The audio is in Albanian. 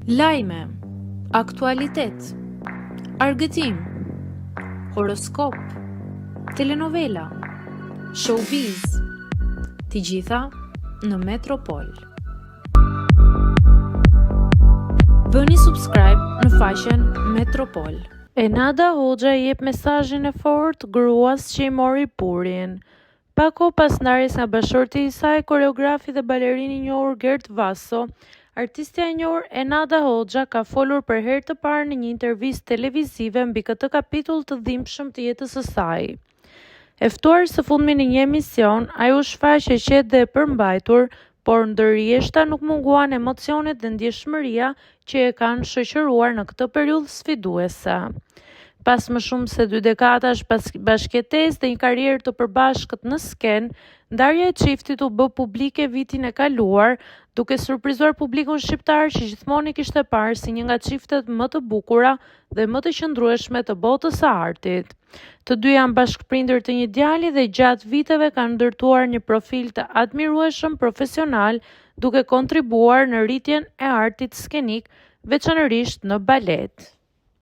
Lajme, aktualitet, argëtim, horoskop, telenovela, showbiz, të gjitha në Metropol. Bëni subscribe në faqen Metropol. Enada Hoxha jep mesazhin e fortë gruas që i mori purin. Pa kohë pas ndarjes nga bashorti i saj, koreografi dhe balerini i njohur Gert Vaso, artistja e njohur Enada Hoxha ka folur për herë të parë në një intervistë televizive mbi këtë kapitull të dhimbshëm të jetës së saj. E ftuar së fundmi në një emision, ai u shfaq e qetë dhe e përmbajtur, por ndërjeshta nuk munguan emocionet dhe ndjeshmëria që e kanë shoqëruar në këtë periudhë sfiduese. Pas më shumë se 2 dekadash bashkëtesë dhe një karrierë të përbashkët në skenë, ndarja e çiftit u bë publike vitin e kaluar, duke surprizuar publikun shqiptar që gjithmonë i kishte parë si një nga çiftet më të bukura dhe më të qëndrueshme të botës së artit. Të dy janë bashkëprindër të një djali dhe gjatë viteve kanë ndërtuar një profil të admirueshëm profesional, duke kontribuar në rritjen e artit skenik, veçanërisht në balet.